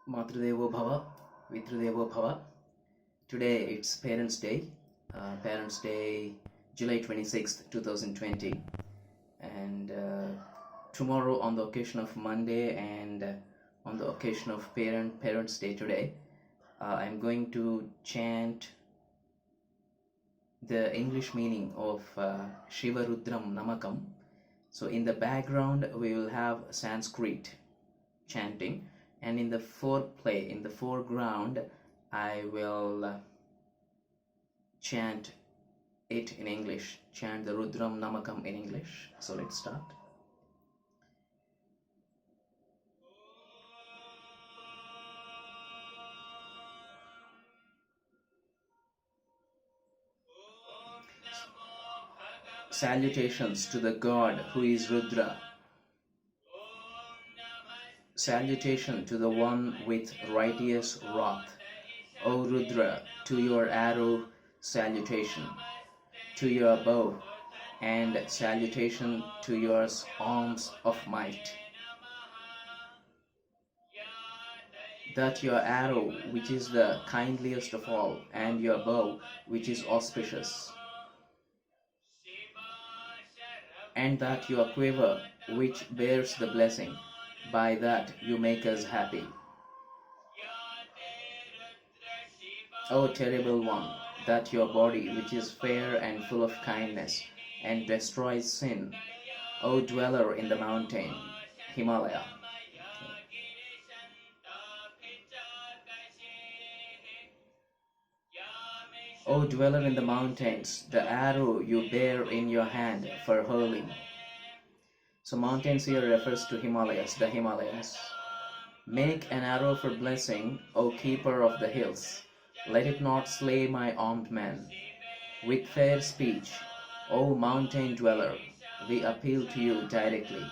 Matrudevo Bhava, Vitrudevo Bhava. Today it's Parents' Day. Parents' Day, July 26th, 2020. And tomorrow, on the occasion of Monday and on the occasion of Parents' Day today, I'm going to chant the English meaning of SHIVA RUDRAM NAMAKAM. So in the background we will have Sanskrit chanting, and in the foreground I will chant it in English, chant the RUDRAM NAMAKAM in English. So let's start. Salutations to the God who is Rudra. Salutation to the one with righteous wrath. O Rudra, to your arrow salutation, to your bow, and salutation to your arms of might. That your arrow, which is the kindliest of all, and your bow, which is auspicious, and that your quiver, which bears the blessing, by that you make us happy. O terrible one, that your body, which is fair and full of kindness, and destroys sin, O dweller in the mountain, Himalaya. O dweller in the mountains, the arrow you bear in your hand for hurling. So mountains here refers to Himalayas, the Himalayas. Make an arrow for blessing, O keeper of the hills. Let it not slay my armed men. With fair speech, O mountain dweller, we appeal to you directly.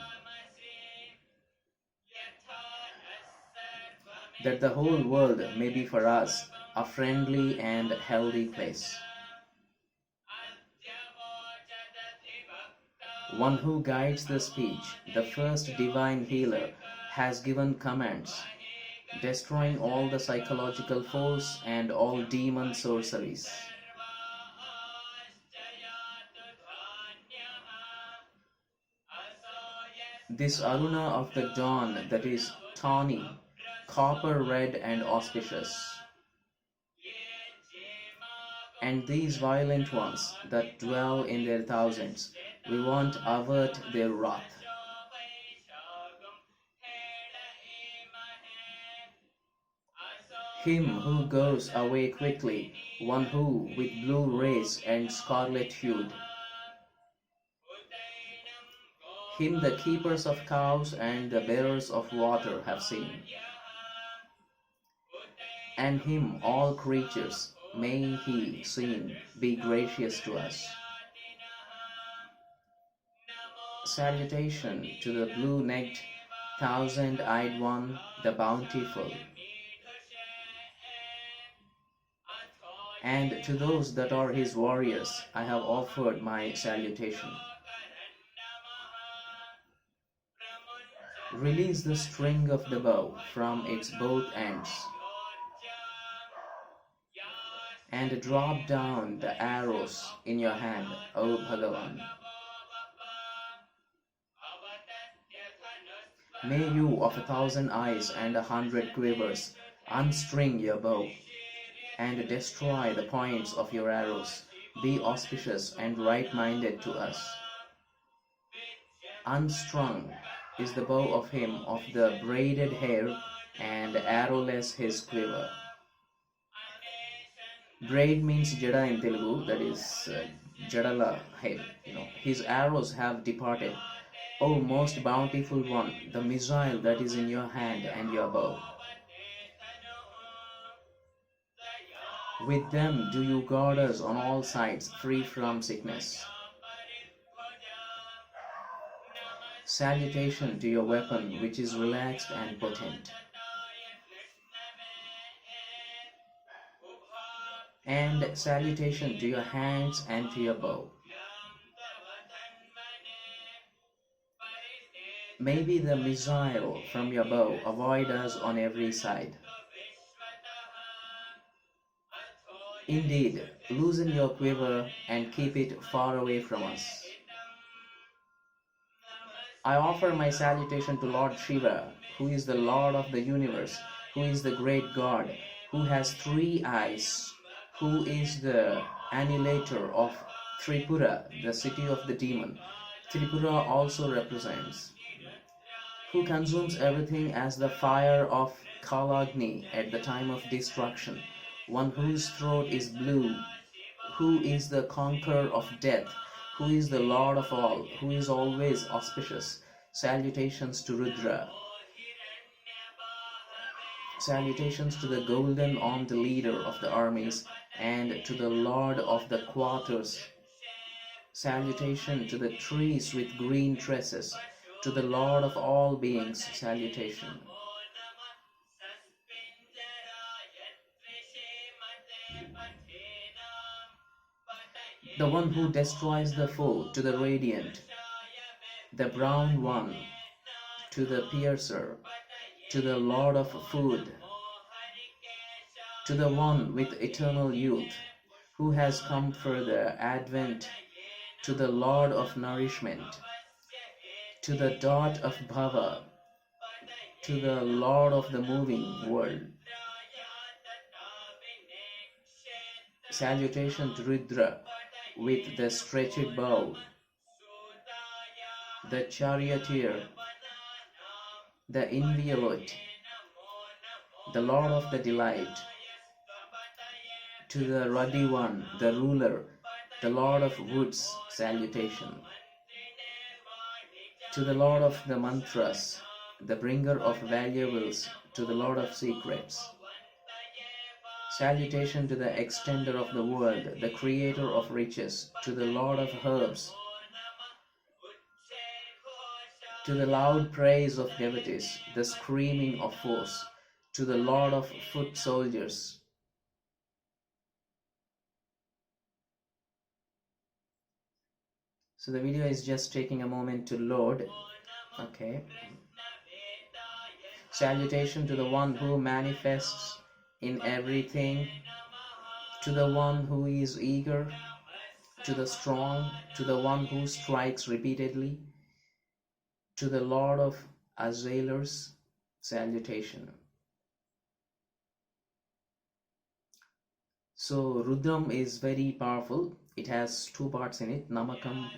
That the whole world may be for us a friendly and healthy place. One who guides the speech, the first divine healer, has given commands, destroying all the psychological force and all demon sorceries. This Aruna of the dawn that is tawny, copper red and auspicious, and these violent ones that dwell in their thousands, we won't avert their wrath. Him who goes away quickly, one who with blue rays and scarlet hued, him the keepers of cows and the bearers of water have seen, and him all creatures, may he, seen, be gracious to us. Salutation to the blue-necked, thousand-eyed one, the bountiful, and to those that are his warriors I have offered my salutation. Release the string of the bow from its both ends, and drop down the arrows in your hand, O Bhagavan. May you of 1,000 eyes and 100 quivers unstring your bow, and destroy the points of your arrows. Be auspicious and right-minded to us. Unstrung is the bow of him of the braided hair, and arrowless his quiver. Braid means jada in Telugu, that is jadala hair. His arrows have departed. O most bountiful one, the missile that is in your hand and your bow. With them do you guard us on all sides, free from sickness. Salutation to your weapon, which is relaxed and potent. And salutation to your hands and to your bow. Maybe the missile from your bow avoid us on every side. Indeed, loosen your quiver and keep it far away from us. I offer my salutation to Lord Shiva, who is the Lord of the universe, who is the great God, who has 3 eyes, who is the annihilator of Tripura, the city of the demon. Tripura also represents, who consumes everything as the fire of Kalagni at the time of destruction, one whose throat is blue, who is the conqueror of death, who is the Lord of all, who is always auspicious. Salutations to Rudra. Salutations to the golden-armed leader of the armies and to the Lord of the quarters. Salutation to the trees with green tresses, to the Lord of all beings. Salutation. The one who destroys the foe, to the radiant, the brown one, to the piercer, to the Lord of food, to the one with eternal youth, who has come for the advent, to the Lord of nourishment, to the dot of Bhava, to the Lord of the moving world. Salutation to Rudra with the stretched bow, the charioteer, the inviolate, the Lord of the delight, to the ruddy one, the ruler, the Lord of woods. Salutation. To the Lord of the mantras, the bringer of valuables, to the Lord of secrets. Salutation to the extender of the world, the creator of riches, to the Lord of herbs, to the loud praise of devotees, the screaming of foes, to the Lord of foot soldiers. So the video is just taking a moment to load. Okay. Salutation to the one who manifests in everything, to the one who is eager, to the strong, to the one who strikes repeatedly, to the Lord of Azalers. Salutation. So Rudram is very powerful. It has 2 parts in it, Namakam.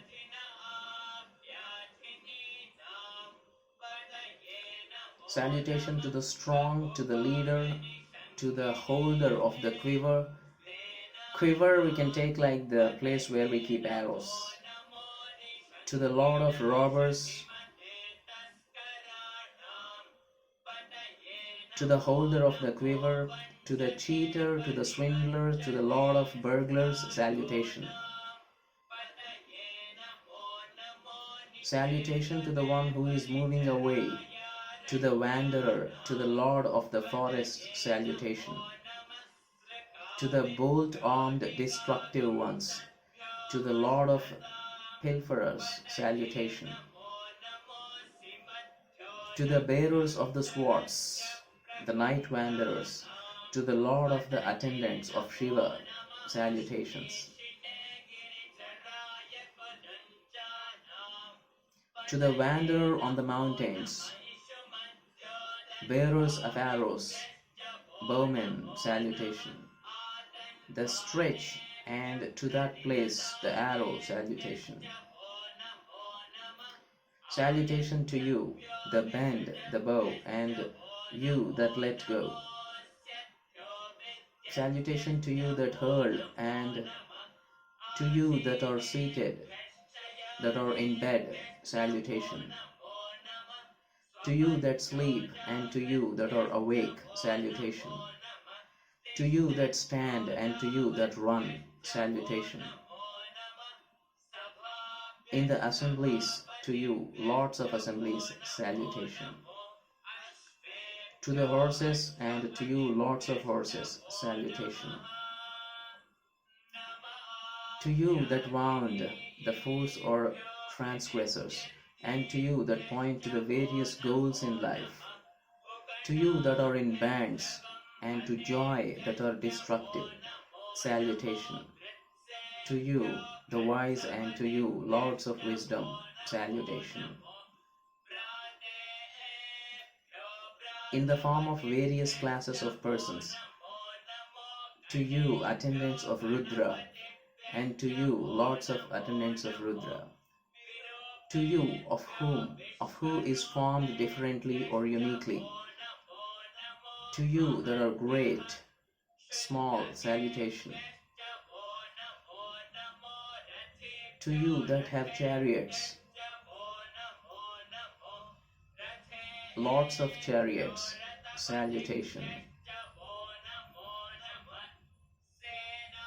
Salutation to the strong, to the leader, to the holder of the quiver. Quiver we can take like the place where we keep arrows. To the Lord of robbers, to the holder of the quiver, to the cheater, to the swindler, to the Lord of burglars. Salutation. Salutation to the one who is moving away, to the wanderer, to the Lord of the forest. Salutation. To the bolt-armed destructive ones, to the Lord of pilferers. Salutation. To the bearers of the swords, the night wanderers, to the Lord of the attendants of Shiva. Salutations. To the wanderer on the mountains, bearers of arrows, bowmen. Salutation. The stretch and to that place the arrow. Salutation. Salutation to you, the bend, the bow, and you that let go. Salutation to you that hurl, and to you that are seated, that are in bed. Salutation. To you that sleep, and to you that are awake. Salutation. To you that stand, and to you that run. Salutation. In the assemblies, to you, lords of assemblies. Salutation. To the horses, and to you, lords of horses. Salutation. To you that wound the fools or transgressors, and to you that point to the various goals in life, to you that are in bands, and to joy that are destructive, salutation. To you, the wise, and to you, lords of wisdom, salutation. In the form of various classes of persons, to you, attendants of Rudra, and to you, lords of attendants of Rudra. To you, of who is formed differently or uniquely. To you that are great, small, salutation. To you that have chariots, lords of chariots, salutation.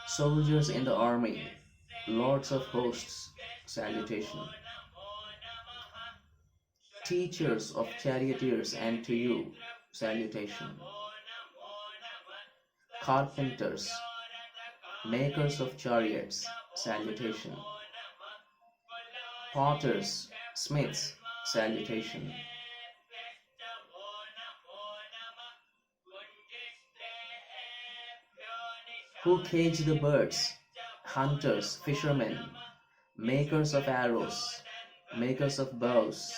Soldiers in the army, lords of hosts, salutation. Teachers of charioteers, and to you, salutation. Carpenters, makers of chariots, salutation. Potters, smiths, salutation. Who cage the birds, hunters, fishermen, makers of arrows, makers of bows,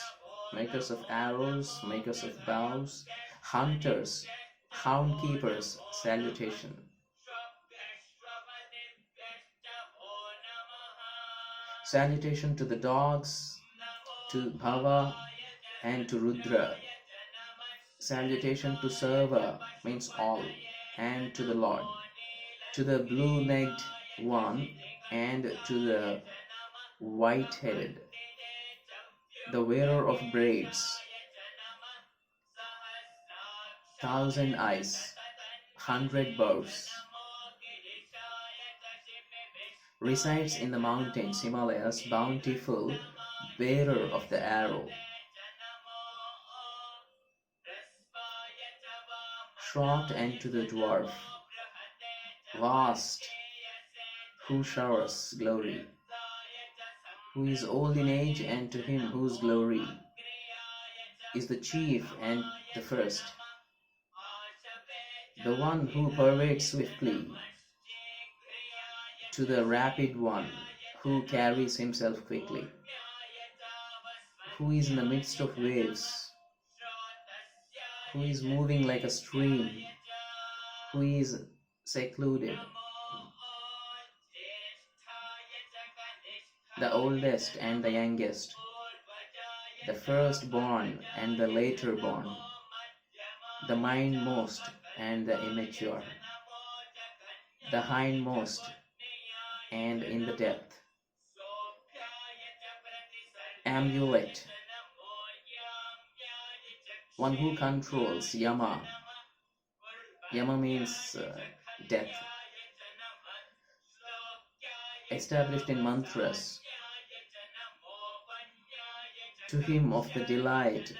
makers of arrows, makers of bows, hunters, hound keepers, salutation. Salutation to the dogs, to Bhava, and to Rudra. Salutation to Sarva, means all, and to the Lord. To the blue-necked one, and to the white-headed, the wearer of braids, 1,000 eyes, 100 bows, resides in the mountains, Himalayas, bountiful, bearer of the arrow. Short, and to the dwarf, vast, who showers glory, who is old in age, and to him whose glory is the chief and the first, the one who pervades swiftly, to the rapid one who carries himself quickly, who is in the midst of waves, who is moving like a stream, who is secluded, the oldest and the youngest, the firstborn and the later born, the mindmost and the immature, the hindmost and in the depth, amulet, one who controls Yama. Yama means death. Established in mantras, to him of the delight,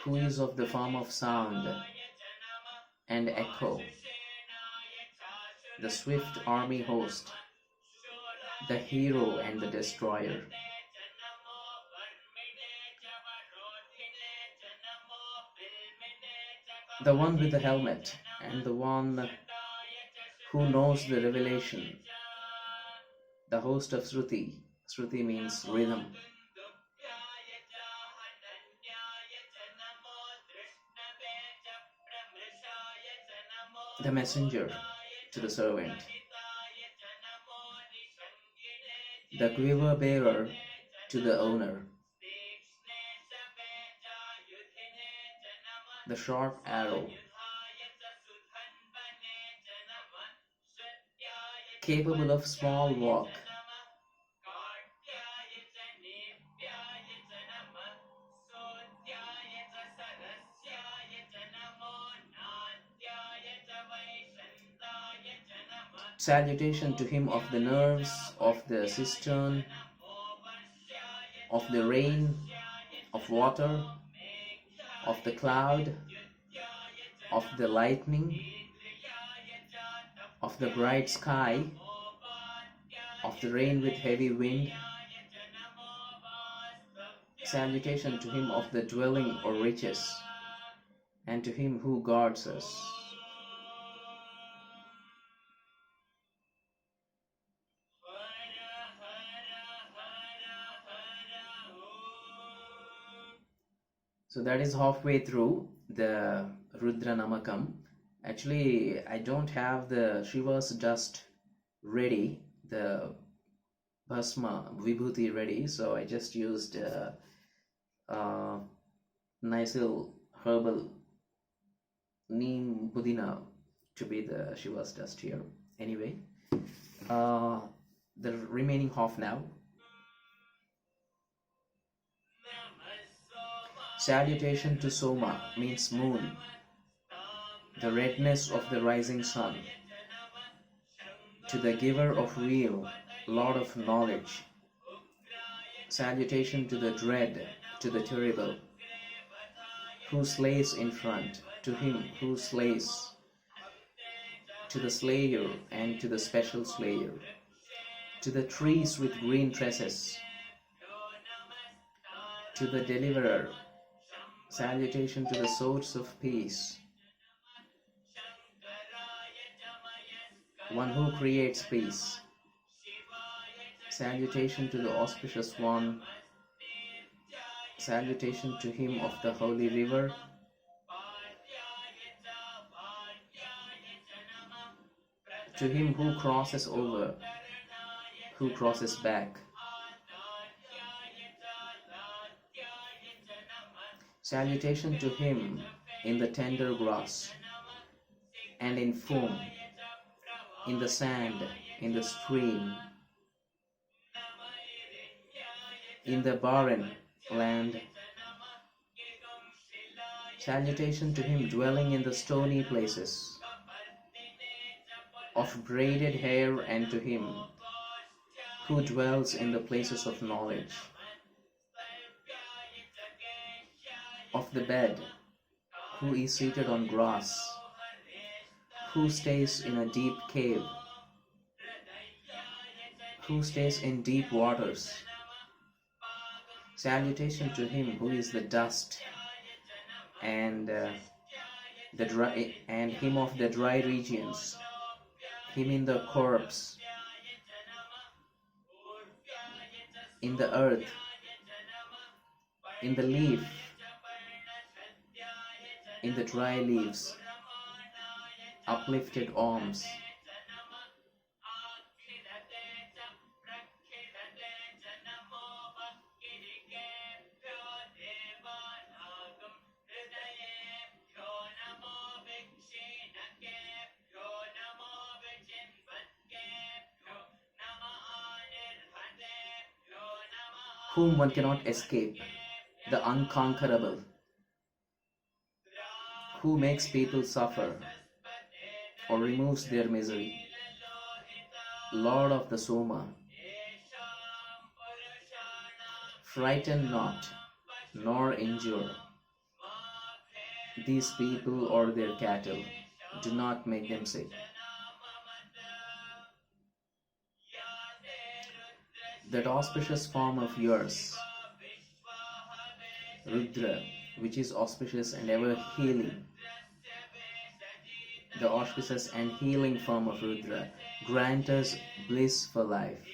who is of the form of sound and echo, the swift army host, the hero and the destroyer. The one with the helmet, and the one who knows the revelation, the host of Shruti. Shruti means rhythm. The messenger to the servant, the quiver bearer to the owner, the short arrow, capable of small walk, salutation to him of the nerves, of the cistern, of the rain, of water, of the cloud, of the lightning, of the bright sky, of the rain with heavy wind, Salutation to him of the dwelling or riches, and to him who guards us. So that is halfway through the Rudra Namakam. Actually, I don't have the Shiva's dust ready, the Bhasma Vibhuti ready, so I just used nice little herbal neem pudina to be the Shiva's dust here. Anyway, the remaining half now. Salutation to Soma means moon, the redness of the rising sun. To the giver of real, Lord of knowledge. Salutation to the dread, to the terrible, who slays in front, to him who slays, to the slayer and to the special slayer, to the trees with green tresses, to the deliverer. Salutation to the source of peace, one who creates peace. Salutation to the auspicious one. Salutation to him of the holy river. To him who crosses over, who crosses back. Salutation to him in the tender grass and in foam, in the sand, in the stream, in the barren land. Salutation to him dwelling in the stony places, of braided hair, and to him who dwells in the places of knowledge, of the bed, who is seated on grass, who stays in a deep cave, who stays in deep waters. Salutation to him who is the dust and him of the dry regions, him in the corpse, in the earth, in the leaf, in the dry leaves, uplifted arms. Whom one cannot escape, the unconquerable, who makes people suffer or removes their misery, Lord of the Soma. Frighten not, nor injure these people or their cattle. Do not make them sick. That auspicious form of yours, Rudra, which is auspicious and ever healing, the auspicious and healing form of Rudra, grant us bliss for life.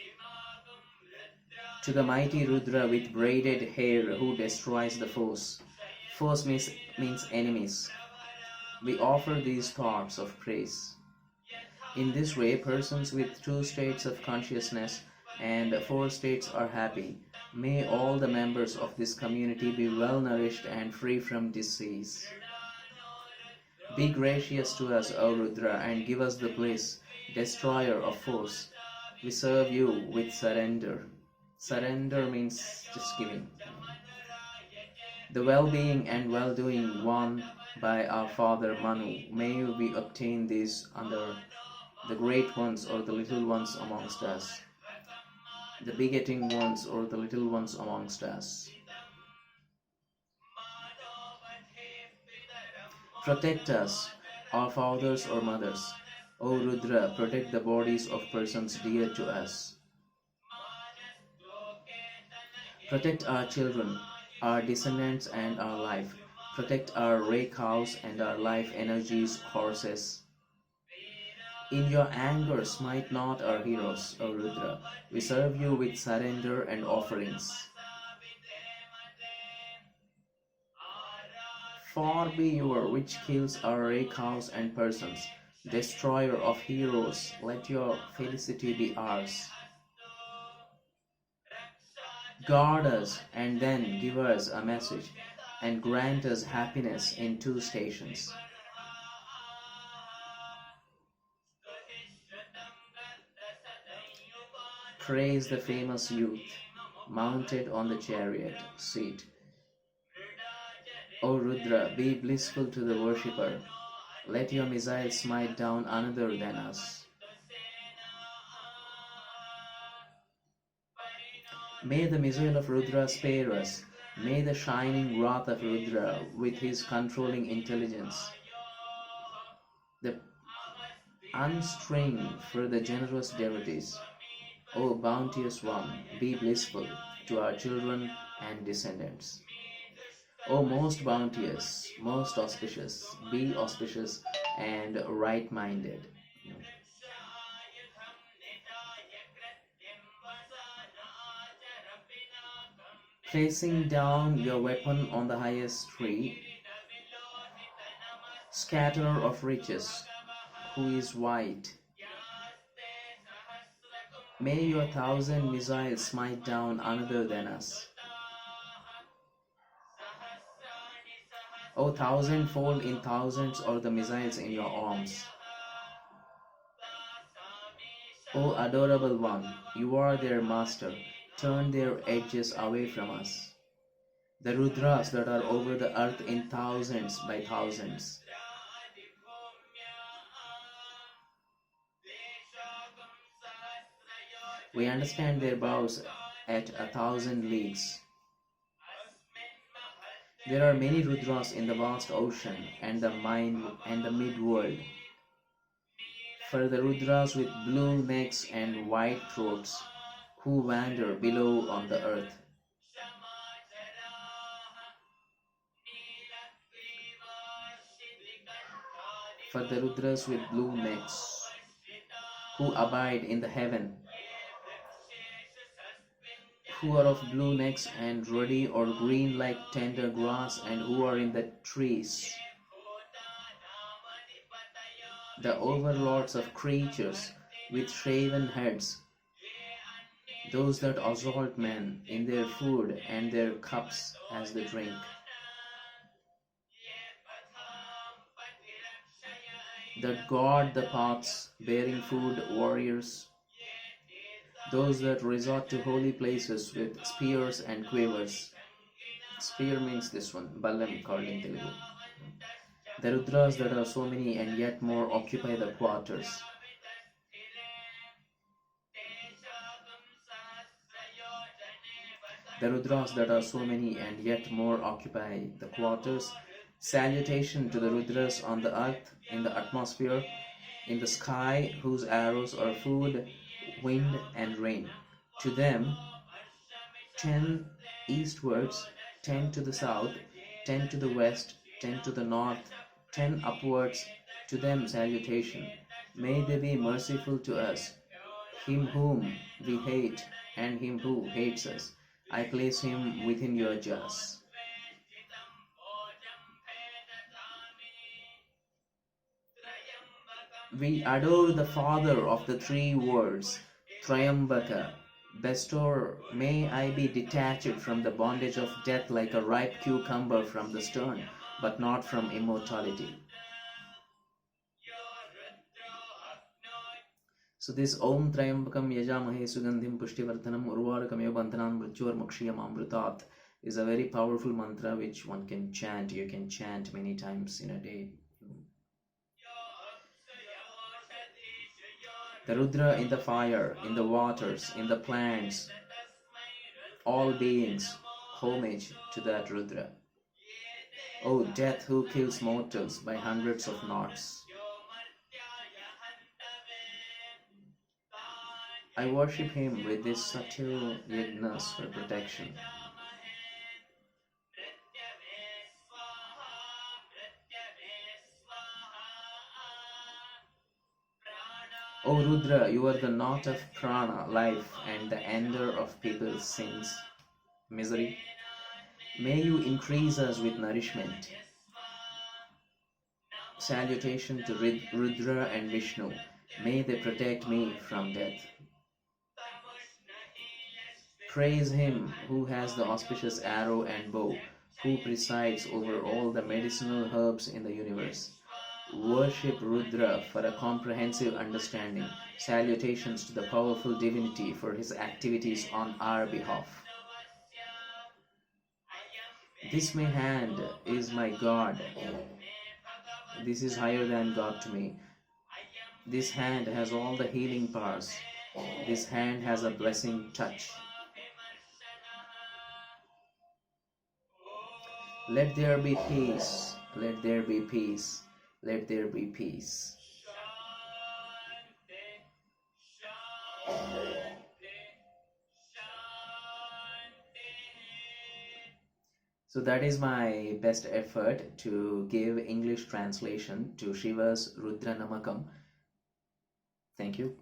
To the mighty Rudra with braided hair who destroys the foes, foes means enemies, we offer these thoughts of praise. In this way, persons with 2 states of consciousness and 4 states are happy. May all the members of this community be well nourished and free from disease. Be gracious to us, O Rudra, and give us the bliss, destroyer of foes. We serve you with surrender. Surrender means just giving. The well-being and well-doing won by our father Manu, may we obtain these under the great ones or the little ones amongst us, the begetting ones or the little ones amongst us. Protect us, our fathers or mothers. O Rudra, protect the bodies of persons dear to us. Protect our children, our descendants and our life. Protect our ray cows and our life energies, horses. In your anger, smite not our heroes, O Rudra. We serve you with surrender and offerings. Far be your which kills our ray cows and persons. Destroyer of heroes, let your felicity be ours. Guard us and then give us a message, and grant us happiness in 2 stations. Praise the famous youth, mounted on the chariot seat. O Rudra, be blissful to the worshipper. Let your missiles smite down another than us. May the missile of Rudra spare us. May the shining wrath of Rudra, with his controlling intelligence, the unstring for the generous devotees. O bounteous one, be blissful to our children and descendants. O most bounteous, most auspicious, be auspicious and right-minded. Placing down your weapon on the highest tree, scatterer of riches, who is white, may your 1,000 missiles smite down another than us. O 1,000-fold in thousands are the missiles in your arms. O adorable one, you are their master. Turn their edges away from us. The Rudras that are over the earth in thousands by thousands. We understand their bows at 1,000 leagues. There are many Rudras in the vast ocean and the mid-world. For the Rudras with blue necks and white throats, who wander below on the earth. For the Rudras with blue necks, who abide in the heaven, who are of blue necks and ruddy or green like tender grass, and who are in the trees. The overlords of creatures with shaven heads, those that assault men in their food and their cups as they drink. That guard the paths, bearing food warriors, those that resort to holy places with spears and quivers. Spear means this one, Ballam called in Telugu. The Rudras that are so many and yet more occupy the quarters. The Rudras that are so many and yet more occupy the quarters. Salutation to the Rudras on the earth, in the atmosphere, in the sky, whose arrows are food, wind and rain. To them, 10 eastwards, 10 to the south, 10 to the west, 10 to the north, 10 upwards, to them salutation. May they be merciful to us, him whom we hate and him who hates us. I place him within your jaws. We adore the father of the 3 worlds, Trayambaka. Bestower, may I be detached from the bondage of death like a ripe cucumber from the stone, but not from immortality. So this Om Trayambakam Yajamahe Sugandhim Pushtivardhanam Urvarakam Bandhanam Mrityormukshiyam Amrutat is a very powerful mantra which one can chant. You can chant many times in a day. The Rudra in the fire, in the waters, in the plants, all beings, homage to that Rudra. O death who kills mortals by hundreds of knots. I worship him with these subtle yagnas for protection. O Rudra, you are the knot of prana, life, and the ender of people's sins, misery. May you increase us with nourishment. Salutation to Rudra and Vishnu. May they protect me from death. Praise him who has the auspicious arrow and bow, who presides over all the medicinal herbs in the universe. Worship Rudra for a comprehensive understanding. Salutations to the powerful divinity for his activities on our behalf. This my hand is my God. This is higher than God to me. This hand has all the healing powers. This hand has a blessing touch. Let there be peace. Let there be peace. Let there be peace. So that is my best effort to give English translation to Shiva's Rudra Namakam. Thank you.